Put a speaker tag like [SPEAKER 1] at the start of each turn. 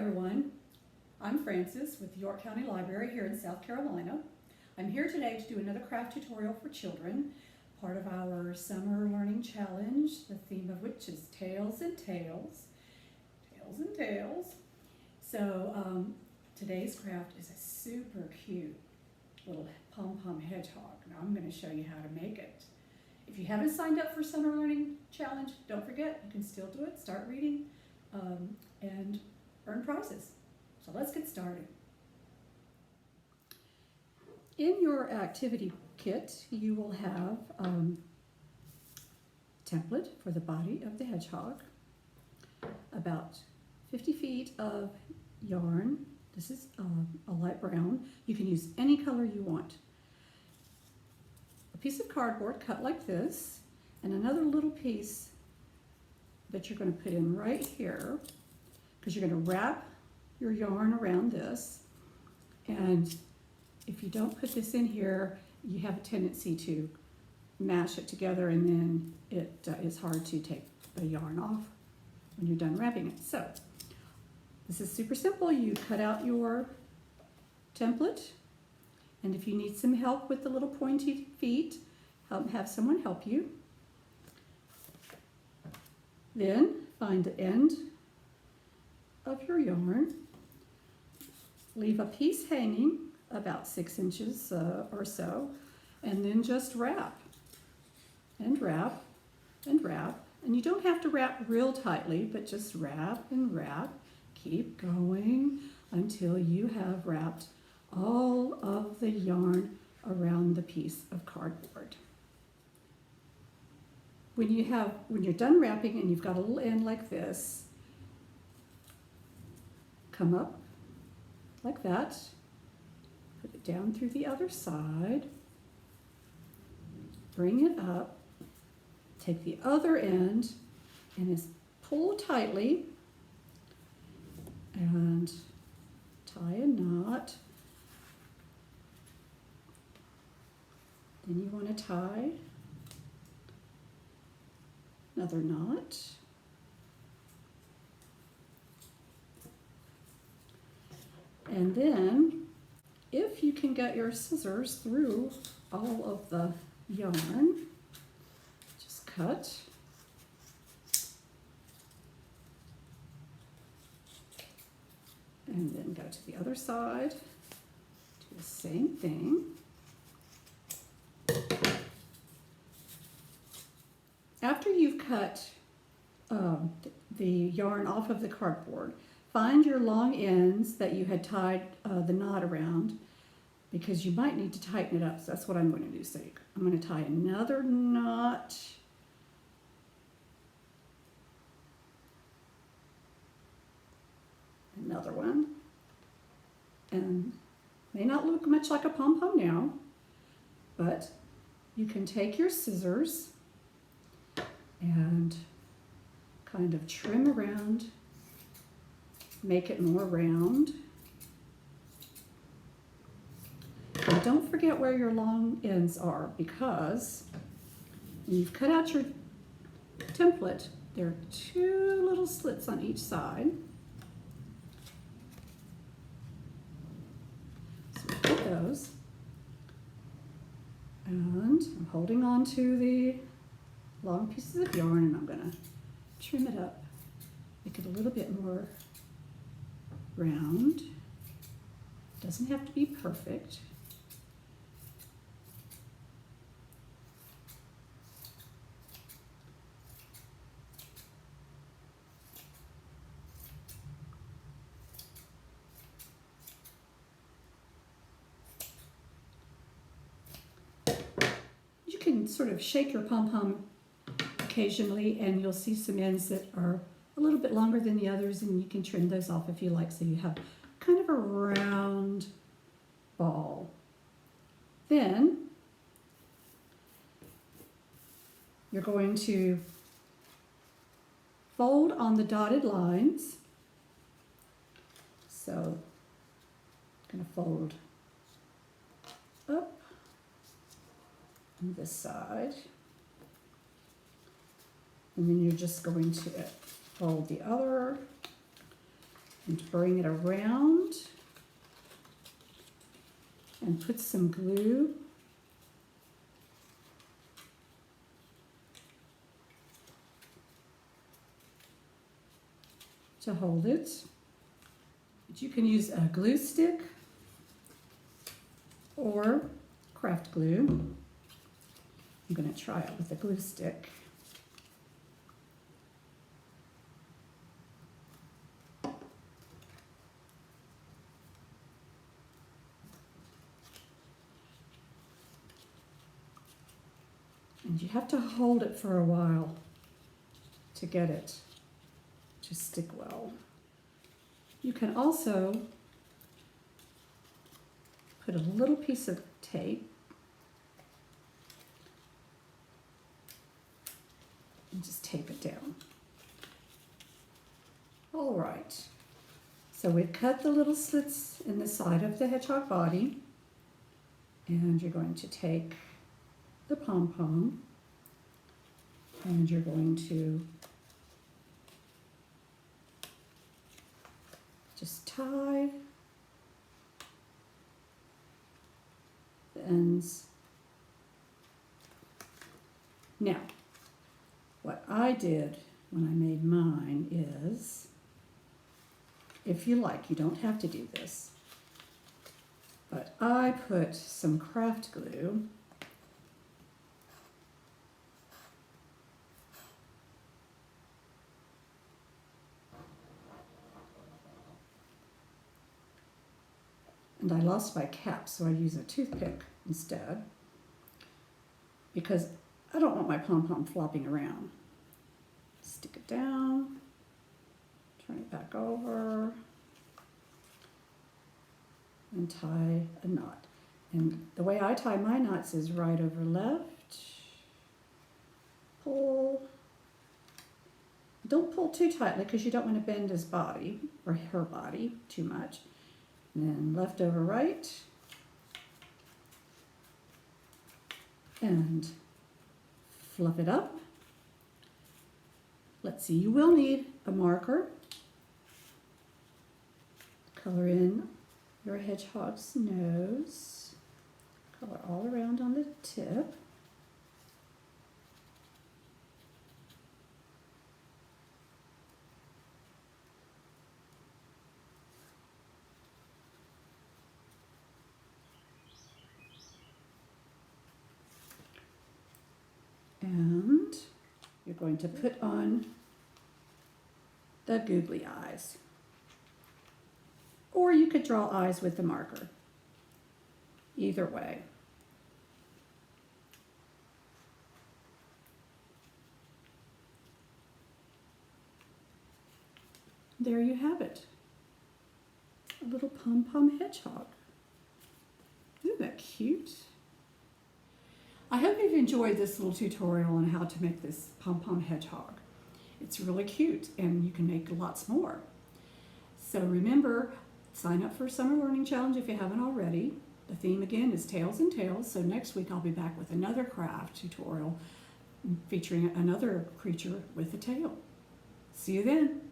[SPEAKER 1] everyone. I'm Frances with the York County Library here in South Carolina. I'm here today to do another craft tutorial for children, part of our summer learning challenge, the theme of which is Tales and Tales. Tales and Tales. So today's craft is a super cute little Pom Pom Hedgehog. Now I'm going to show you how to make it. If you haven't signed up for summer learning challenge, don't forget, you can still do it. Start reading and earn prizes. So let's get started. In your activity kit, you will have a template for the body of the hedgehog, about 50 feet of yarn. This is a light brown. You can use any color you want. A piece of cardboard cut like this, and another little piece that you're going to put in right here, because you're going to wrap your yarn around this, and if you don't put this in here, you have a tendency to mash it together, and then it is hard to take the yarn off when you're done wrapping it. So this is super simple. You cut out your template, and if you need some help with the little pointy feet, have someone help you. Then find the end of your yarn, leave a piece hanging about 6 inches or so, and then just wrap and wrap and wrap. And you don't have to wrap real tightly, but just wrap and wrap. Keep going until you have wrapped all of the yarn around the piece of cardboard. When you're done wrapping and you've got a little end like this, come up like that, put it down through the other side, bring it up, take the other end and pull tightly and tie a knot. Then you want to tie another knot. And then, if you can get your scissors through all of the yarn, just cut. And then go to the other side, do the same thing. After you've cut the yarn off of the cardboard, find your long ends that you had tied the knot around, because you might need to tighten it up. So that's what I'm going to do. So I'm going to tie another knot. Another one. And may not look much like a pom-pom now, but you can take your scissors and kind of trim around, make it more round. And don't forget where your long ends are, because when you've cut out your template, there are 2 little slits on each side. So we put those, and I'm holding on to the long pieces of yarn, and I'm going to trim it up, make it a little bit more round. Doesn't have to be perfect. You can sort of shake your pom-pom occasionally, and you'll see some ends that are a little bit longer than the others, and you can trim those off if you like, so you have kind of a round ball. Then you're going to fold on the dotted lines. So I'm going to fold up on this side, and then you're just going to fold the other and bring it around and put some glue to hold it. But you can use a glue stick or craft glue. I'm going to try it with a glue stick. And you have to hold it for a while to get it to stick well. You can also put a little piece of tape and just tape it down. All right, so we've cut the little slits in the side of the hedgehog body, and you're going to take the pom-pom and you're going to just tie the ends. Now, what I did when I made mine is, if you like, you don't have to do this, but I put some craft glue and I lost my cap, so I use a toothpick instead because I don't want my pom-pom flopping around. Stick it down, turn it back over, and tie a knot. And the way I tie my knots is right over left, pull. Don't pull too tightly because you don't want to bend his body or her body too much. And then left over right, and fluff it up. Let's see, you will need a marker. Color in your hedgehog's nose. Color all around on the tip. And you're going to put on the googly eyes. Or you could draw eyes with the marker. Either way. There you have it. A little Pom Pom Hedgehog. Isn't that cute? I hope you've enjoyed this little tutorial on how to make this Pom Pom Hedgehog. It's really cute and you can make lots more. So remember, sign up for Summer Learning Challenge if you haven't already. The theme again is Tails and Tails, so next week I'll be back with another craft tutorial featuring another creature with a tail. See you then.